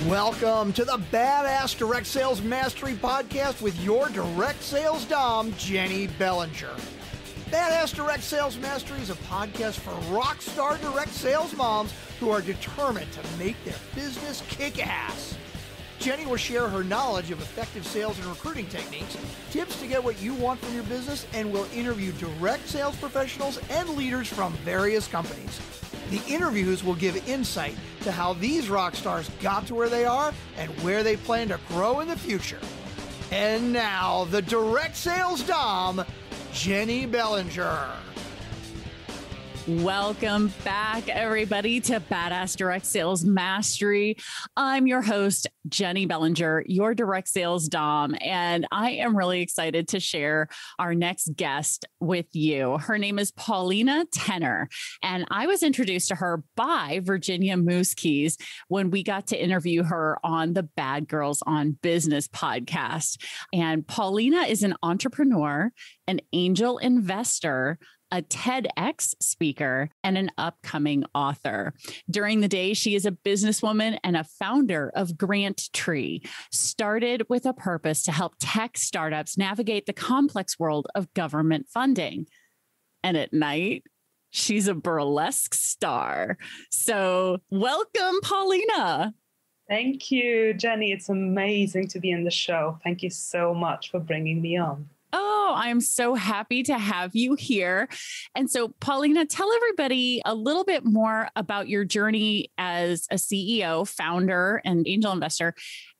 Welcome to the Badass Direct Sales Mastery Podcast with your direct sales dom, Jennie Bellinger. Badass Direct Sales Mastery is a podcast for rock star direct sales moms who are determined to make their business kick ass. Jennie will share her knowledge of effective sales and recruiting techniques, tips to get what you want from your business, and will interview direct sales professionals and leaders from various companies. The interviews will give insight to how these rock stars got to where they are and where they plan to grow in the future. And now, the direct sales dom, Jennie Bellinger. Welcome back, everybody, to Badass Direct Sales Mastery. I'm your host, Jennie Bellinger, your direct sales dom, and I am really excited to share our next guest with you. Her name is Paulina Tenner, and I was introduced to her by Virginia Moosekeys when we got to interview her on the Bad Girls on Business podcast. And Paulina is an entrepreneur, an angel investor, a TedX speaker, and an upcoming author. During the day, she is a businesswoman and a founder of GrantTree, started with a purpose to help tech startups navigate the complex world of government funding. And at night, she's a burlesque star. So welcome, Paulina. Thank you, Jennie. It's amazing to be in the show. Thank you so much for bringing me on. Oh, I'm so happy to have you here. And so, Paulina, tell everybody a little bit more about your journey as a CEO, founder, and angel investor,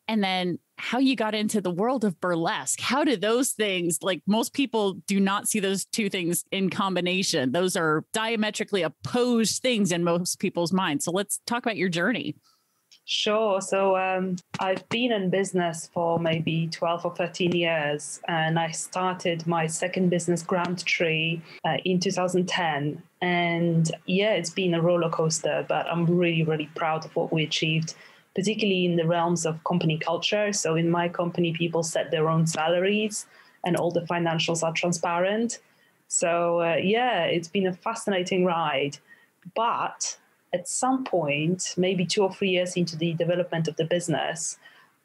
and then how you got into the world of burlesque. How did those things, like most people do not see those two things in combination. Those are diametrically opposed things in most people's minds. So let's talk about your journey. Sure. So I've been in business for maybe 12 or 13 years, and I started my second business, GrantTree, in 2010. And yeah, it's been a roller coaster, but I'm really, really proud of what we achieved, particularly in the realms of company culture. So in my company, people set their own salaries and all the financials are transparent. So yeah, it's been a fascinating ride. But at some point, maybe 2 or 3 years into the development of the business,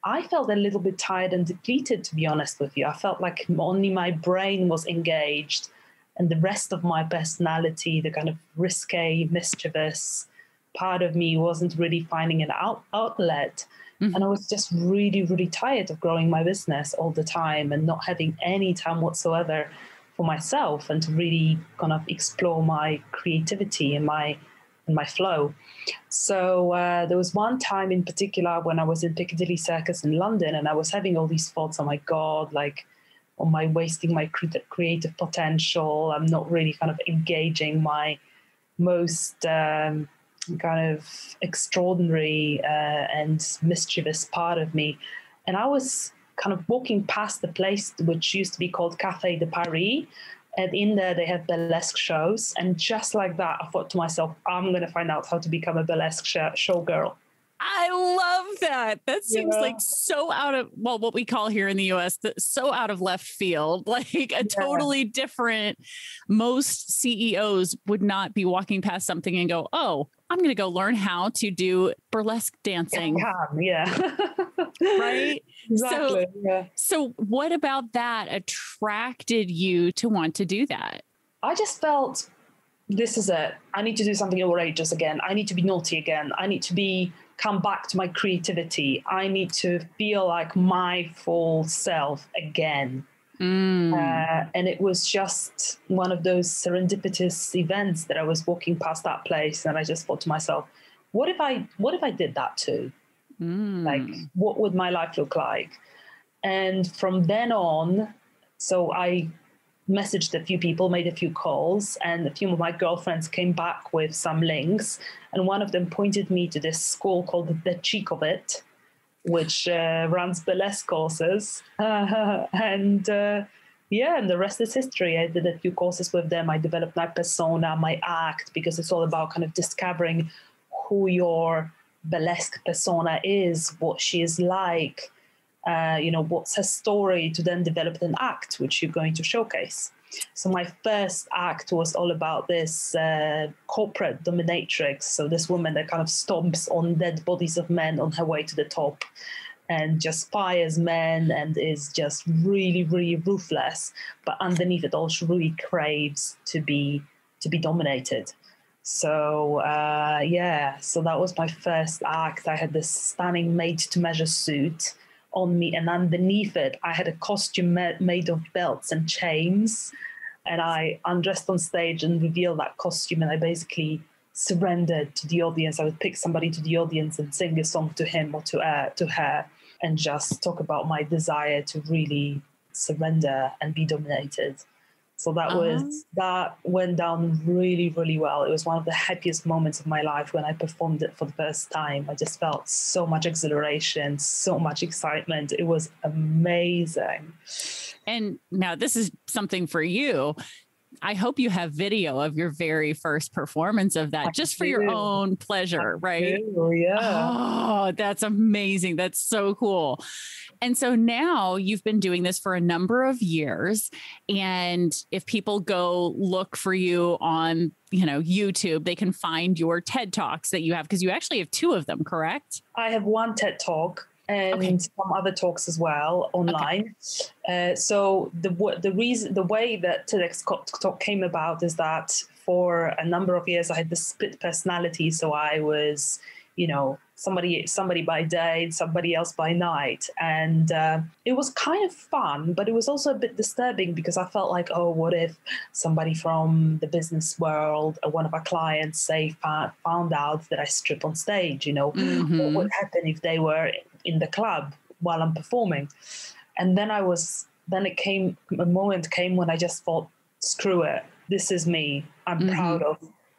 I felt a little bit tired and depleted, to be honest with you. I felt like only my brain was engaged and the rest of my personality, the kind of risque, mischievous part of me, wasn't really finding an outlet. Mm-hmm. And I was just really, really tired of growing my business all the time and not having any time whatsoever for myself and to really kind of explore my creativity and my flow. So there was one time in particular when I was in Piccadilly Circus in London and I was having all these thoughts, oh my God, like, am I wasting my creative potential? I'm not really kind of engaging my most kind of extraordinary and mischievous part of me. And I was kind of walking past the place which used to be called Café de Paris. And in there, they have burlesque shows. And just like that, I thought to myself, I'm going to find out how to become a burlesque showgirl. I love that. That seems like so out of, well, what we call here in the US, so out of left field, like a totally different, most CEOs would not be walking past something and go, oh, I'm going to go learn how to do burlesque dancing. Yeah. Right? Exactly. So what about that attracted you to want to do that? I just felt, this is it. I need to do something outrageous again. I need to be naughty again. I need to come back to my creativity. I need to feel like my full self again. And it was just one of those serendipitous events that I was walking past that place and I just thought to myself, what if I did that too? Like, what would my life look like? And from then on, so I messaged a few people, made a few calls, and a few of my girlfriends came back with some links. And one of them pointed me to this school called The Cheek of It, which runs burlesque courses. And the rest is history. I did a few courses with them. I developed my persona, my act, because it's all about kind of discovering who your burlesque persona is, what she is like, what's her story, to then develop an act which you're going to showcase. So my first act was all about this corporate dominatrix. So this woman that kind of stomps on dead bodies of men on her way to the top and just fires men and is just really, really ruthless. But underneath it all, she really craves to be dominated. So so that was my first act. I had this stunning made-to-measure suit on me, and underneath it, I had a costume made of belts and chains. And I undressed on stage and revealed that costume, and I basically surrendered to the audience. I would pick somebody to the audience and sing a song to him or to her, and just talk about my desire to really surrender and be dominated. So that went down really, really well. It was one of the happiest moments of my life when I performed it for the first time. I just felt so much exhilaration, so much excitement. It was amazing. And now this is something for you. I hope you have video of your very first performance of that, just for your own pleasure, right? Yeah. Oh, that's amazing. That's so cool. And so now you've been doing this for a number of years. And if people go look for you on, YouTube, they can find your TED Talks that you have, because you actually have 2 of them, correct? I have one TED Talk and some other talks as well online. Okay. So the way that TEDx Talk came about is that for a number of years I had this split personality. So I was, somebody by day, somebody else by night. And it was kind of fun, but it was also a bit disturbing because I felt like, oh, what if somebody from the business world or one of our clients, say, found out that I strip on stage, What would happen if they were in the club while I'm performing? And then a moment came when I just thought, screw it. This is me. I'm proud of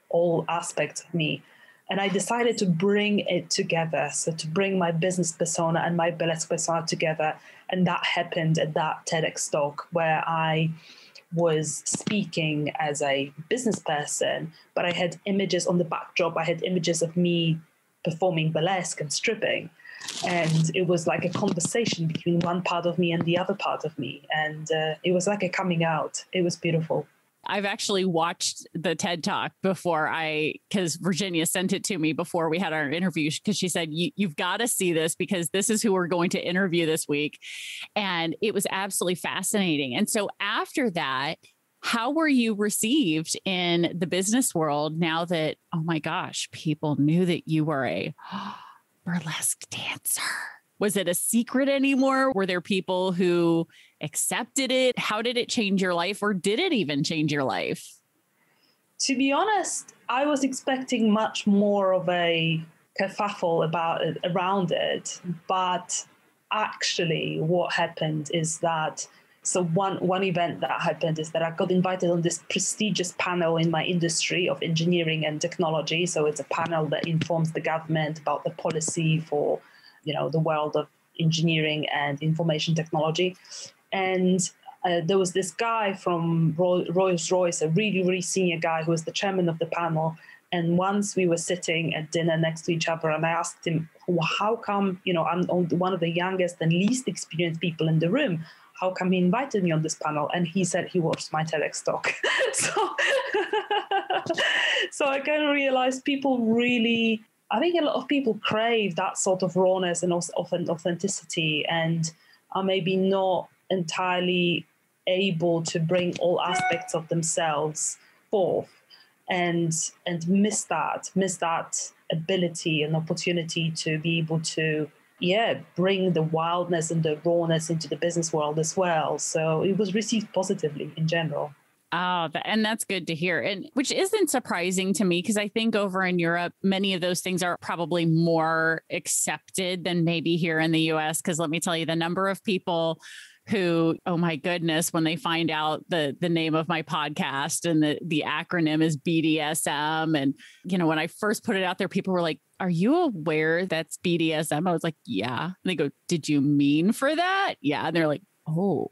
all aspects of me. And I decided to bring it together. So to bring my business persona and my burlesque persona together. And that happened at that TEDx talk where I was speaking as a business person, but I had images on the backdrop. I had images of me performing burlesque and stripping. And it was like a conversation between one part of me and the other part of me. And it was like a coming out. It was beautiful. I've actually watched the TED Talk before because Virginia sent it to me before we had our interview, because she said, you've got to see this because this is who we're going to interview this week. And it was absolutely fascinating. And so after that, how were you received in the business world now that, oh my gosh, people knew that you were a burlesque dancer? Was it a secret anymore? Were there people who accepted it? How did it change your life, or did it even change your life? To be honest, I was expecting much more of a kerfuffle around it. But actually what happened is that, so one event that happened is that I got invited on this prestigious panel in my industry of engineering and technology. So it's a panel that informs the government about the policy for the world of engineering and information technology. And there was this guy from Rolls-Royce, a really, really senior guy who was the chairman of the panel. And once we were sitting at dinner next to each other, and I asked him, well, how come, I'm one of the youngest and least experienced people in the room? How come he invited me on this panel? And he said he watched my TEDx talk. So I kind of realized people really, I think a lot of people crave that sort of rawness and authenticity, and are maybe not entirely able to bring all aspects of themselves forth, and miss that ability and opportunity to be able to bring the wildness and the rawness into the business world as well. So it was received positively in general. Oh, and that's good to hear. And which isn't surprising to me, because I think over in Europe, many of those things are probably more accepted than maybe here in the US. Because let me tell you, the number of people who, oh my goodness, when they find out the name of my podcast and the acronym is BDSM. And, when I first put it out there, people were like, are you aware that's BDSM? I was like, yeah. And they go, did you mean for that? Yeah. And they're like, oh.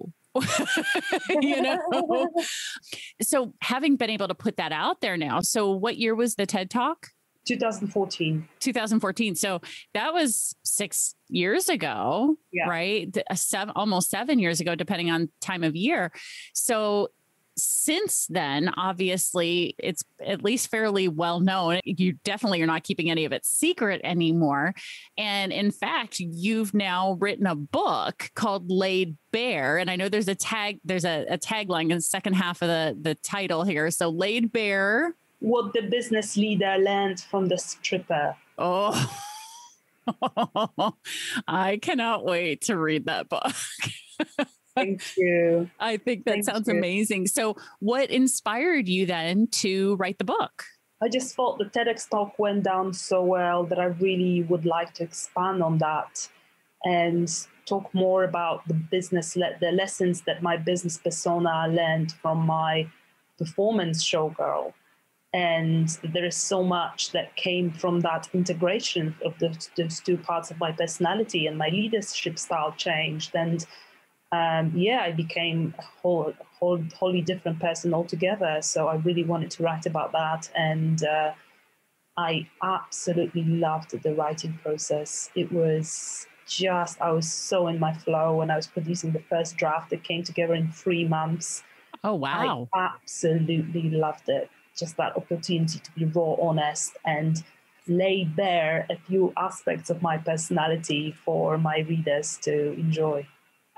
So having been able to put that out there now. So what year was the TED Talk? 2014. 2014. So that was 6 years ago, right? Almost 7 years ago, depending on time of year. So since then, obviously, it's at least fairly well known. You definitely are not keeping any of it secret anymore. And in fact, you've now written a book called Laid Bare. And I know there's a tagline in the second half of the title here. So Laid Bare. What the business leader learned from the stripper. Oh, I cannot wait to read that book. Thank you. I think that sounds amazing. So what inspired you then to write the book? I just thought the TEDx talk went down so well that I really would like to expand on that and talk more about the lessons that my business persona learned from my performance showgirl. And there is so much that came from that integration of those two parts of my personality, and my leadership style changed. And I became a wholly different person altogether. So I really wanted to write about that. And I absolutely loved the writing process. It was just, I was so in my flow when I was producing the first draft. It came together in 3 months. Oh, wow. I absolutely loved it. Just that opportunity to be raw, honest, and lay bare a few aspects of my personality for my readers to enjoy.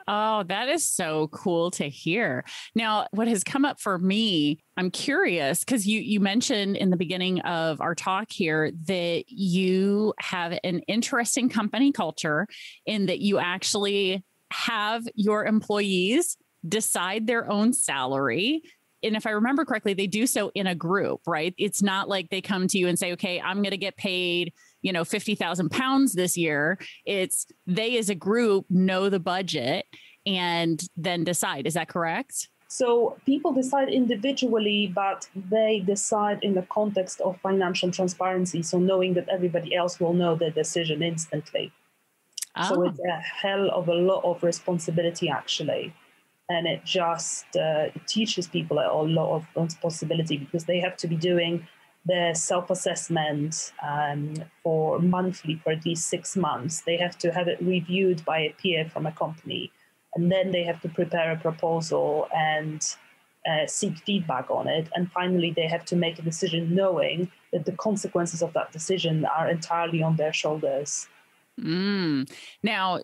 Oh, that is so cool to hear. Now, what has come up for me, I'm curious, because you mentioned in the beginning of our talk here that you have an interesting company culture in that you actually have your employees decide their own salary. And if I remember correctly, they do so in a group, right? It's not like they come to you and say, okay, I'm going to get paid, 50,000 pounds this year. It's they as a group know the budget and then decide. Is that correct? So people decide individually, but they decide in the context of financial transparency. So knowing that everybody else will know the decision instantly. Oh. So it's a hell of a lot of responsibility, actually. And it just teaches people a lot of responsibility because they have to be doing their self-assessment for monthly for at least 6 months. They have to have it reviewed by a peer from a company. And then they have to prepare a proposal and seek feedback on it. And finally, they have to make a decision knowing that the consequences of that decision are entirely on their shoulders. Now,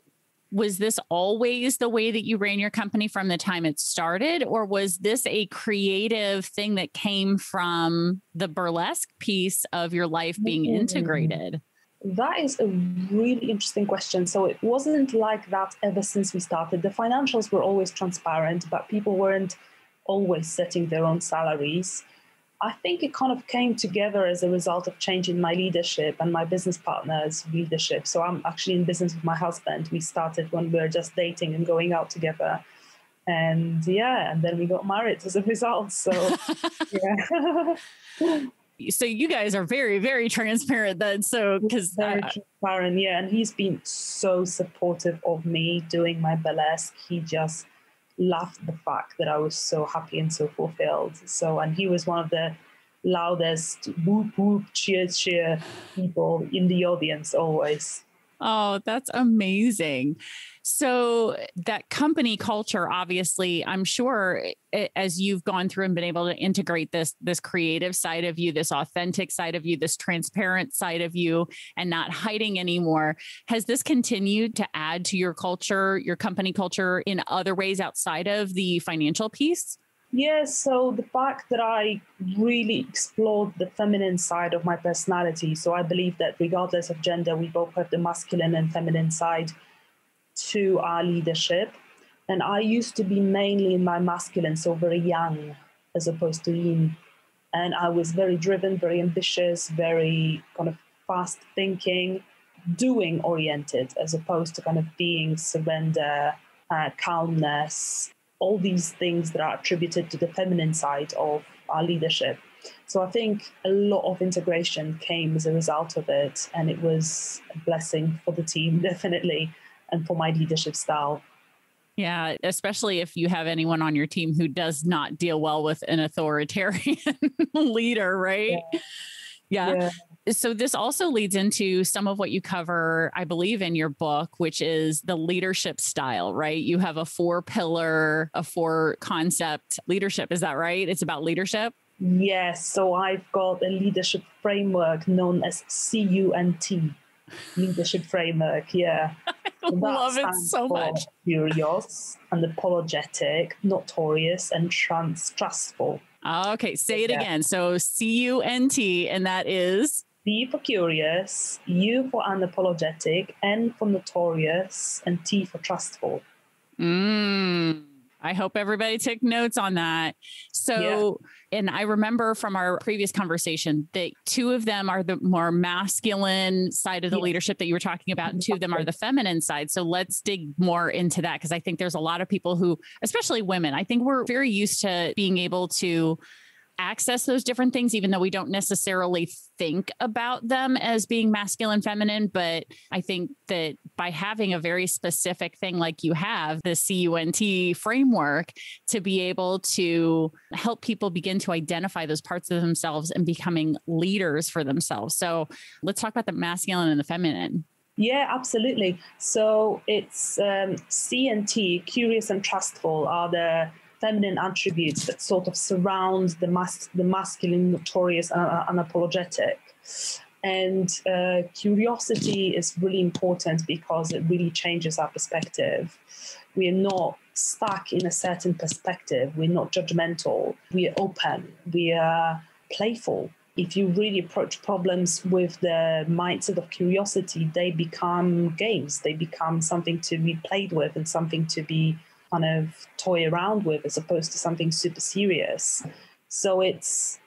was this always the way that you ran your company from the time it started? Or was this a creative thing that came from the burlesque piece of your life being integrated? That is a really interesting question. So it wasn't like that ever since we started. The financials were always transparent, but people weren't always setting their own salaries. I think it kind of came together as a result of changing my leadership and my business partner's leadership. So I'm actually in business with my husband. We started when we were just dating and going out together. And and then we got married as a result. So, So you guys are very, very transparent then. So because very transparent, and he's been so supportive of me doing my burlesque. He just loved the fact that I was so happy and so fulfilled. So, and he was one of the loudest whoop whoop cheer people in the audience always. Oh, that's amazing. So that company culture, obviously, I'm sure as you've gone through and been able to integrate this creative side of you, this authentic side of you, this transparent side of you, and not hiding anymore, has this continued to add to your culture, your company culture in other ways outside of the financial piece? Yes, so the fact that I really explored the feminine side of my personality. So I believe that regardless of gender, we both have the masculine and feminine side to our leadership. And I used to be mainly in my masculine, so very young as opposed to yin. And I was very driven, very ambitious, very kind of fast thinking, doing oriented, as opposed to kind of being surrender, calmness, all these things that are attributed to the feminine side of our leadership. So I think a lot of integration came as a result of it. And it was a blessing for the team, definitely, and for my leadership style. Yeah, especially if you have anyone on your team who does not deal well with an authoritarian leader, right? Yeah. Yeah. So this also leads into some of what you cover, I believe, in your book, which is the leadership style, right? You have a 4 concept leadership. Is that right? It's about leadership. Yes. So I've got a leadership framework known as C.U.N.T. Leadership framework. Yeah. I love it so much. Curious, unapologetic, notorious, and trustful. Okay. Say it again. So C-U-N-T, and that is? C for curious, U for unapologetic, N for notorious, and T for trustful. I hope everybody took notes on that. So, and I remember from our previous conversation that 2 of them are the more masculine side of the leadership that you were talking about, and 2 of them are the feminine side. So let's dig more into that, because I think there's a lot of people who, especially women, I think we're very used to being able to access those different things, even though we don't necessarily think about them as being masculine, feminine. But I think that by having a very specific thing like you have, the C-U-N-T framework, to be able to help people begin to identify those parts of themselves and becoming leaders for themselves. So let's talk about the masculine and the feminine. Yeah, absolutely. So it's C and T, curious and trustful, are the feminine attributes that sort of surround the masculine, notorious, and unapologetic. And curiosity is really important because it really changes our perspective. We are not stuck in a certain perspective. We're not judgmental. We are open. We are playful. If you really approach problems with the mindset of curiosity, they become games. They become something to be played with and something to be kind of toy around with, as opposed to something super serious. So it's,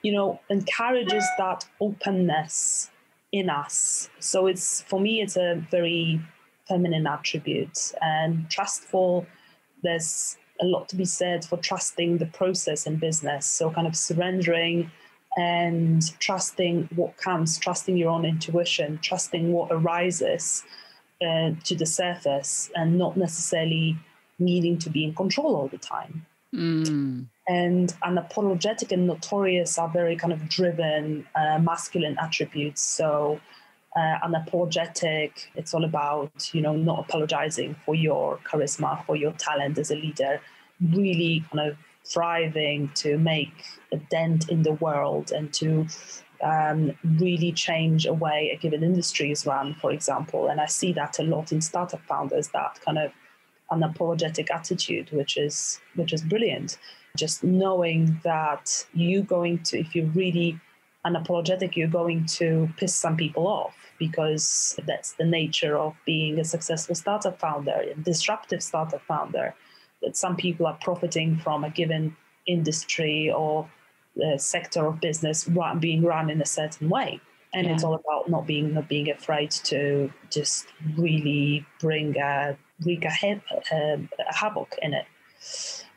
encourages that openness in us. So it's, for me, it's a very feminine attribute. And trustful, there's a lot to be said for trusting the process in business. So kind of surrendering and trusting what comes, trusting your own intuition, trusting what arises to the surface, and not necessarily needing to be in control all the time. And unapologetic and notorious are very kind of driven masculine attributes. So unapologetic, it's all about, not apologizing for your charisma, for your talent as a leader, really kind of thriving to make a dent in the world and to really change a way a given industry is run, for example. And I see that a lot in startup founders, that kind of unapologetic attitude, which is brilliant. Just knowing that if you're really unapologetic, you're going to piss some people off, because that's the nature of being a successful startup founder, a disruptive startup founder, that some people are profiting from a given industry or sector of business being run in a certain way. And it's all about not being afraid to just really wreak a havoc in it.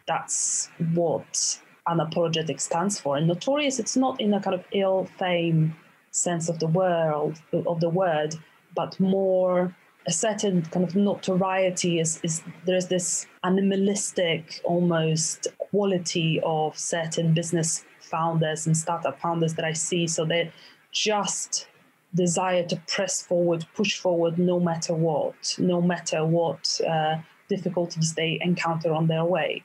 That's what unapologetic stands for. And notorious, it's not in a kind of ill fame sense of the word, but more a certain kind of notoriety is there's this animalistic almost quality of certain business founders and startup founders that I see. So they just desire to press forward, push forward, no matter what difficulties they encounter on their way.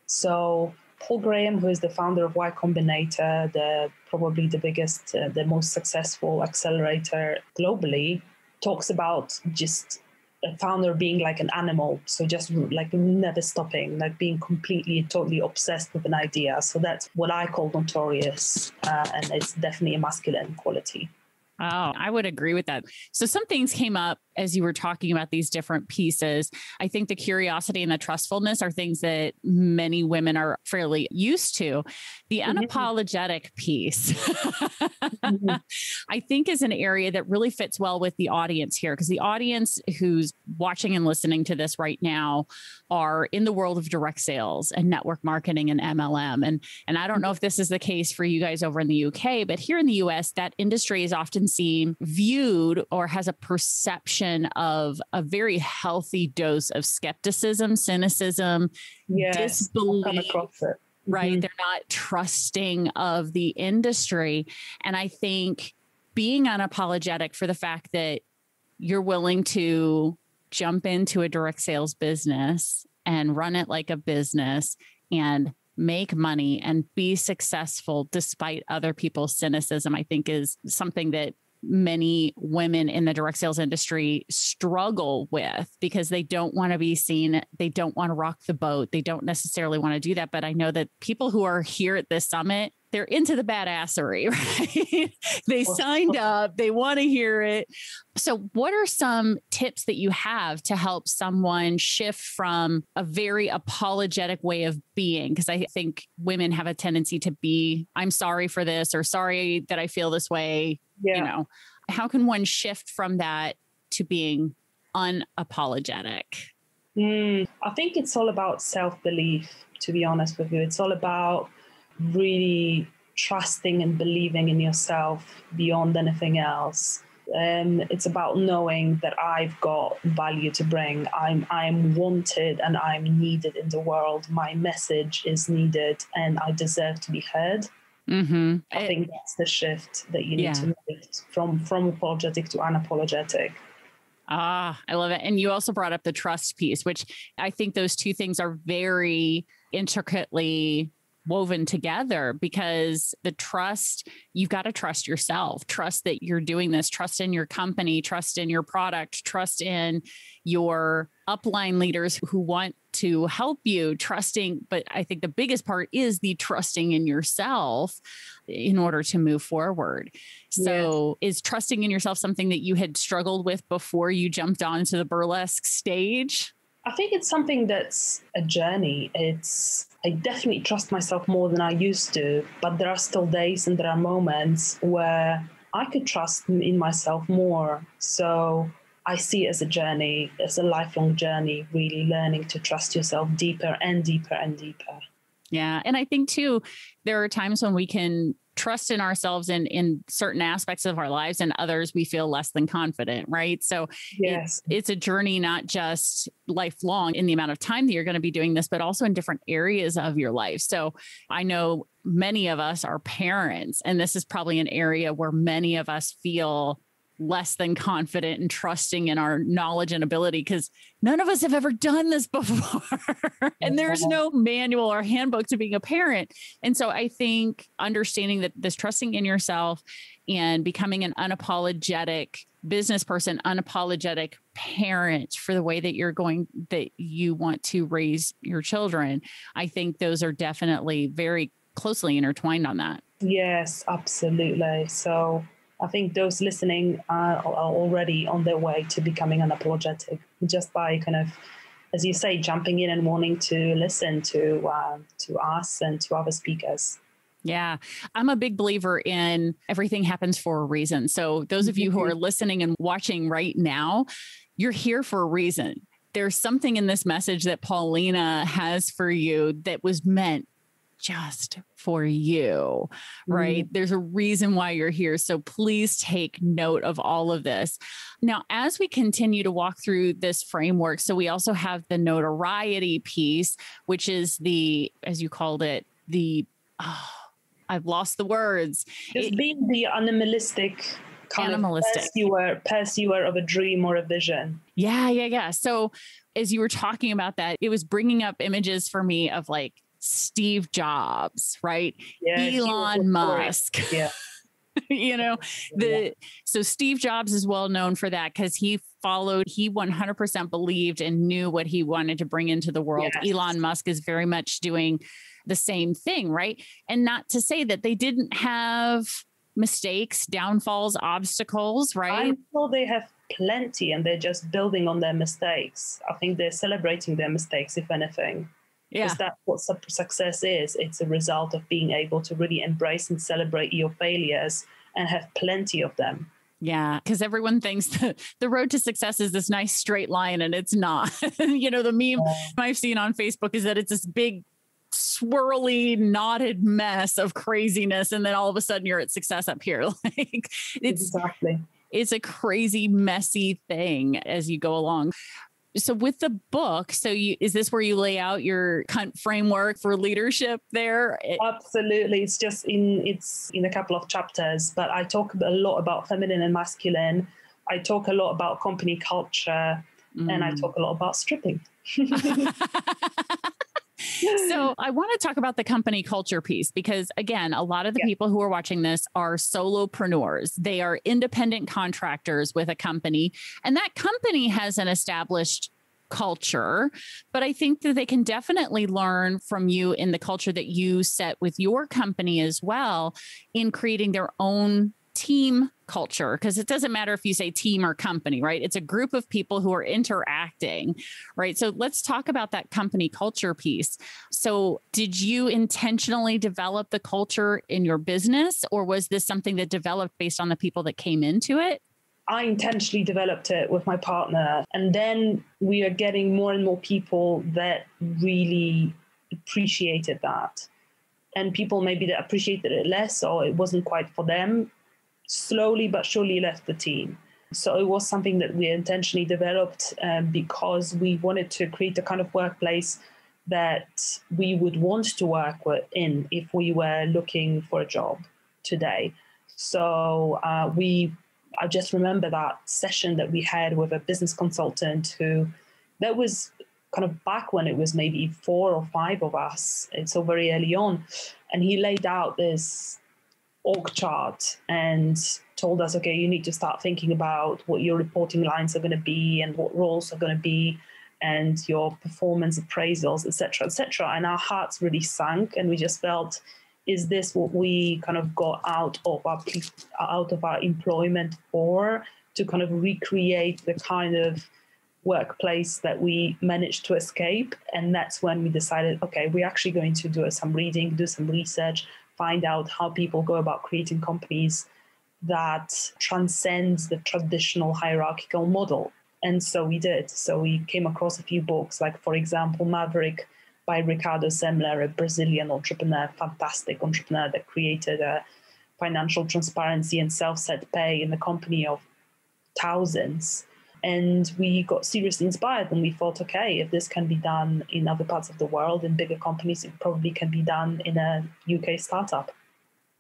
So Paul Graham, who is the founder of Y Combinator, probably the biggest, the most successful accelerator globally, talks about just a founder being like an animal. So just like never stopping, like being completely, totally obsessed with an idea. So that's what I call notorious. And it's definitely a masculine quality. Oh, I would agree with that. So some things came up as you were talking about these different pieces. I think the curiosity and the trustfulness are things that many women are fairly used to. The unapologetic piece, I think, is an area that really fits well with the audience here, because the audience who's watching and listening to this right now are in the world of direct sales and network marketing and MLM. And I don't know if this is the case for you guys over in the UK, but here in the US, that industry is often seen, viewed, or has a perception of a very healthy dose of skepticism, cynicism, disbelief. Right. They're not trusting of the industry. And I think being unapologetic for the fact that you're willing to jump into a direct sales business and run it like a business and make money and be successful despite other people's cynicism, I think is something that many women in the direct sales industry struggle with because they don't want to be seen. They don't want to rock the boat. They don't necessarily want to do that. But I know that people who are here at this summit, they're into the badassery, right? They signed up, they want to hear it. So what are some tips that you have to help someone shift from a very apologetic way of being? Because I think women have a tendency to be, I'm sorry for this, or sorry that I feel this way. Yeah. You know, how can one shift from that to being unapologetic? I think it's all about self-belief, to be honest with you. It's all about really trusting and believing in yourself beyond anything else. It's about knowing that I've got value to bring. I'm wanted and I'm needed in the world. My message is needed and I deserve to be heard. Mm-hmm. I think that's the shift that you need to make from apologetic to unapologetic. I love it. And you also brought up the trust piece, which I think those two things are very intricately woven together, because the trust, you've got to trust yourself, trust that you're doing this, trust in your company, trust in your product, trust in your upline leaders who want to help you, trusting. But I think the biggest part is the trusting in yourself in order to move forward. So is trusting in yourself something that you had struggled with before you jumped onto the burlesque stage? I think it's something that's a journey. I definitely trust myself more than I used to, but there are still days and there are moments where I could trust in myself more. So I see it as a journey, as a lifelong journey, really learning to trust yourself deeper and deeper and deeper. Yeah. And I think too, there are times when we can trust in ourselves in certain aspects of our lives, and others we feel less than confident, right? So it's a journey, not just lifelong in the amount of time that you're going to be doing this, but also in different areas of your life. So I know many of us are parents, and this is probably an area where many of us feel less than confident and trusting in our knowledge and ability, because none of us have ever done this before. And there's no manual or handbook to being a parent. And so I think understanding that this trusting in yourself and becoming an unapologetic business person, unapologetic parent for the way that you want to raise your children, I think those are definitely very closely intertwined on that. Yes, absolutely. So I think those listening are already on their way to becoming unapologetic, just by kind of, as you say, jumping in and wanting to listen to us and to other speakers. Yeah, I'm a big believer in everything happens for a reason. So those of you who are listening and watching right now, you're here for a reason. There's something in this message that Paulina has for you that was meant just for you, right? There's a reason why you're here. So please take note of all of this. Now, as we continue to walk through this framework, so we also have the notoriety piece, which is as you called it, I've lost the words. It's being the animalistic kind of pursuer of a dream or a vision. Yeah. So as you were talking about that, it was bringing up images for me of like Steve Jobs, right? Yeah, Elon Musk. Yeah. So Steve Jobs is well known for that because he 100% believed and knew what he wanted to bring into the world. Yes. Elon Musk is very much doing the same thing, right? And not to say that they didn't have mistakes, downfalls, obstacles, right? I'm sure they have plenty, and they're just building on their mistakes. I think they're celebrating their mistakes, if anything. Yeah. Because that's what success is. It's a result of being able to really embrace and celebrate your failures and have plenty of them. Yeah, because everyone thinks that the road to success is this nice straight line, and it's not. The meme I've seen on Facebook is that it's this big, swirly, knotted mess of craziness, and then all of a sudden you're at success up here. Exactly. It's a crazy, messy thing as you go along. So with the book, is this where you lay out your framework for leadership there? Absolutely. It's in a couple of chapters, but I talk a lot about feminine and masculine. I talk a lot about company culture, and I talk a lot about stripping. So I want to talk about the company culture piece because, again, a lot of the people who are watching this are solopreneurs. They are independent contractors with a company, and that company has an established culture. But I think that they can definitely learn from you in the culture that you set with your company as well in creating their own team culture, because it doesn't matter if you say team or company, right? It's a group of people who are interacting, right? So let's talk about that company culture piece. So did you intentionally develop the culture in your business, or was this something that developed based on the people that came into it? I intentionally developed it with my partner, and then we are getting more and more people that really appreciated that. And people maybe that appreciated it less, or it wasn't quite for them, slowly but surely left the team. So it was something that we intentionally developed because we wanted to create a kind of workplace that we would want to work in if we were looking for a job today. So I just remember that session that we had with a business consultant that was kind of back when it was maybe 4 or 5 of us. It's so very early on. And he laid out this org chart and told us, okay, you need to start thinking about what your reporting lines are going to be and what roles are going to be and your performance appraisals, et cetera, et cetera. And our hearts really sank, and we just felt, is this what we kind of got out of our employment for, to kind of recreate the kind of workplace that we managed to escape? And that's when we decided, okay, we're actually going to do some reading, do some research, find out how people go about creating companies that transcends the traditional hierarchical model. And so we did. So we came across a few books, like, for example, Maverick by Ricardo Semler, a Brazilian entrepreneur, fantastic entrepreneur that created a financial transparency and self-set pay in the company of thousands. And we got seriously inspired, and we thought, okay, if this can be done in other parts of the world, in bigger companies, it probably can be done in a UK startup.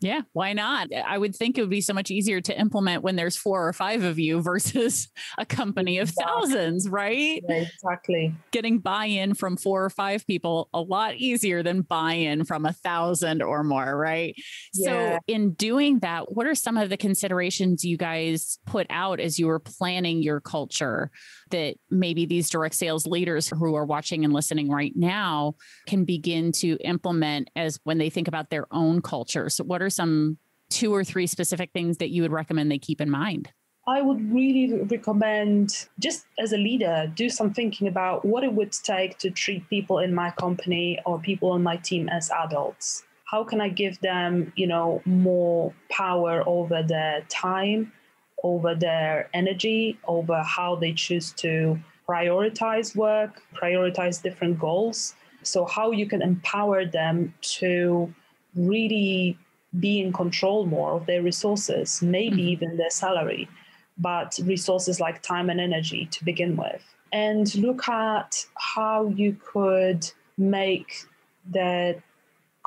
Yeah, why not? I would think it would be so much easier to implement when there's 4 or 5 of you versus a company of thousands, right? Yeah, exactly. Getting buy-in from 4 or 5 people, a lot easier than buy-in from 1,000 or more, right? Yeah. So in doing that, what are some of the considerations you guys put out as you were planning your culture that maybe these direct sales leaders who are watching and listening right now can begin to implement as when they think about their own culture? So what are some 2 or 3 specific things that you would recommend they keep in mind? I would really recommend, just as a leader, do some thinking about what it would take to treat people in my company or people on my team as adults. How can I give them, more power over their time, over their energy, over how they choose to prioritize work, prioritize different goals? So how you can empower them to really be in control more of their resources, maybe even their salary, but resources like time and energy to begin with. And look at how you could make the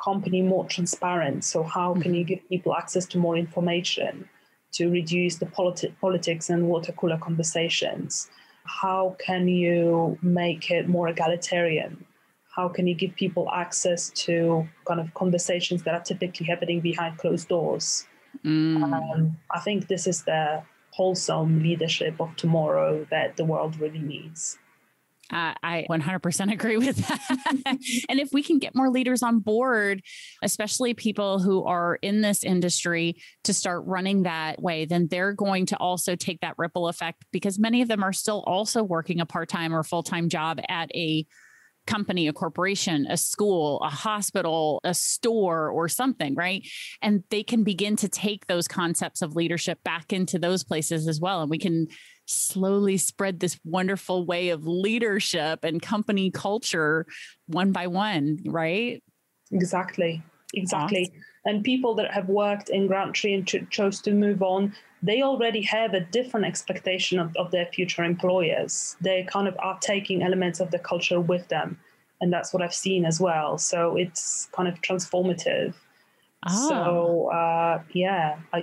company more transparent. So how can you give people access to more information to reduce the politics and water cooler conversations? How can you make it more egalitarian? How can you give people access to kind of conversations that are typically happening behind closed doors? I think this is the wholesome leadership of tomorrow that the world really needs. I 100% agree with that. And if we can get more leaders on board, especially people who are in this industry, to start running that way, then they're going to also take that ripple effect, because many of them are still also working a part-time or full-time job at a company, a corporation, a school, a hospital, a store, or something, right? And they can begin to take those concepts of leadership back into those places as well. And we can slowly spread this wonderful way of leadership and company culture one by one, right? Exactly. Awesome. And people that have worked in GrantTree and chose to move on, they already have a different expectation of their future employers. They kind of are taking elements of the culture with them. And that's what I've seen as well. So it's kind of transformative. So, I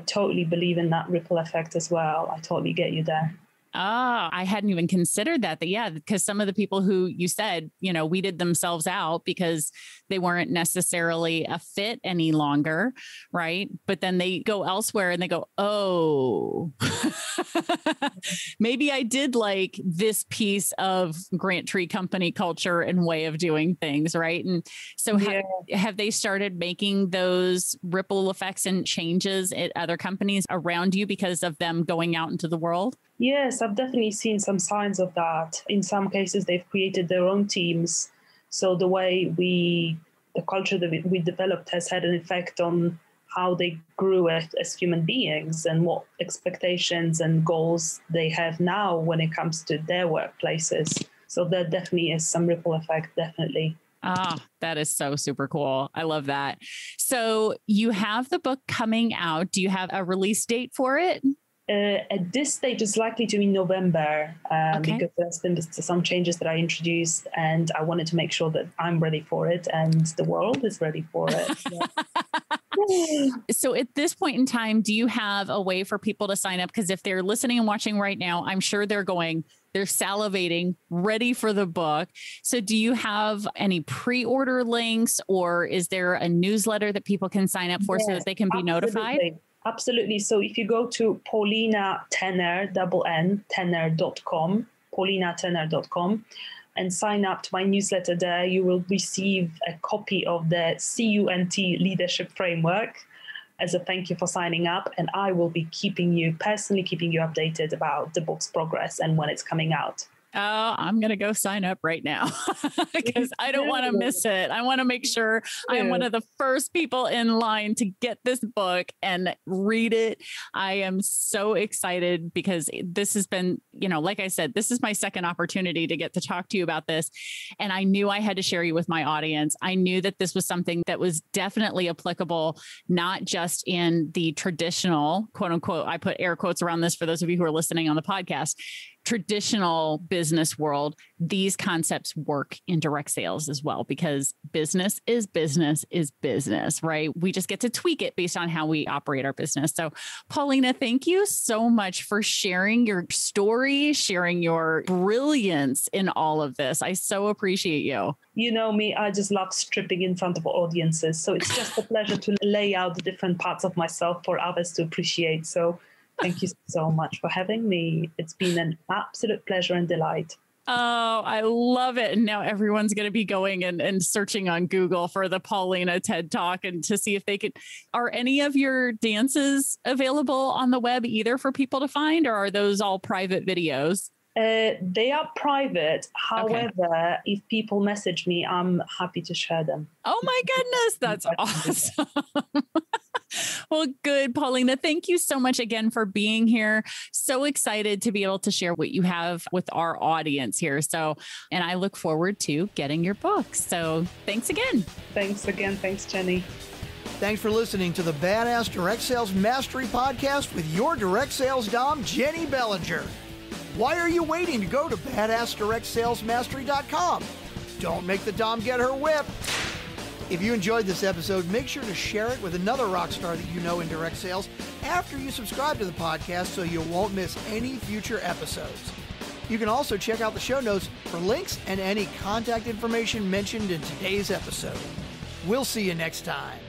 totally believe in that ripple effect as well. I totally get you there. Oh, I hadn't even considered that. Because some of the people who you said, weeded themselves out because they weren't necessarily a fit any longer. Right. But then they go elsewhere and they go, oh, maybe I did like this piece of GrantTree company culture and way of doing things. Right. And so have they started making those ripple effects and changes at other companies around you because of them going out into the world? Yes, I've definitely seen some signs of that. In some cases, they've created their own teams. So the culture that we developed has had an effect on how they grew as human beings and what expectations and goals they have now when it comes to their workplaces. So there definitely is some ripple effect, definitely. That is so super cool. I love that. So you have the book coming out. Do you have a release date for it? At this stage, it's likely to be November because there's been some changes that I introduced, and I wanted to make sure that I'm ready for it and the world is ready for it. Yeah. So at this point in time, do you have a way for people to sign up? Because if they're listening and watching right now, I'm sure they're salivating, ready for the book. So do you have any pre-order links, or is there a newsletter that people can sign up for so that they can be notified? Absolutely. So if you go to Paulina Tenner, Tenner.com, paulinatenner.com, and sign up to my newsletter there, you will receive a copy of the C.U.N.T leadership framework as a thank you for signing up. And I will be personally keeping you updated about the book's progress and when it's coming out. Oh, I'm going to go sign up right now because I don't want to miss it. I want to make sure I'm one of the first people in line to get this book and read it. I am so excited because this has been, like I said, this is my second opportunity to get to talk to you about this. And I knew I had to share you with my audience. I knew that this was something that was definitely applicable, not just in the traditional, quote unquote, I put air quotes around this for those of you who are listening on the podcast, traditional business world. These concepts work in direct sales as well, because business is business, right? We just get to tweak it based on how we operate our business. So Paulina, thank you so much for sharing your story, sharing your brilliance in all of this. I so appreciate you. You know me, I just love stripping in front of audiences. So it's just a pleasure to lay out the different parts of myself for others to appreciate. So thank you so much for having me. It's been an absolute pleasure and delight. Oh, I love it. And now everyone's going to be going and searching on Google for the Paulina TED Talk and to see if they could. Are any of your dances available on the web either for people to find, or are those all private videos? They are private. However, if people message me, I'm happy to share them. Oh my goodness, that's awesome. Well, good, Paulina. Thank you so much again for being here. So excited to be able to share what you have with our audience here. And I look forward to getting your book. So thanks again. Thanks again. Thanks, Jenny. Thanks for listening to the Badass Direct Sales Mastery Podcast with your direct sales dom, Jennie Bellinger. Why are you waiting to go to badassdirectsalesmastery.com? Don't make the dom get her whip. If you enjoyed this episode, make sure to share it with another rock star that you know in direct sales after you subscribe to the podcast so you won't miss any future episodes. You can also check out the show notes for links and any contact information mentioned in today's episode. We'll see you next time.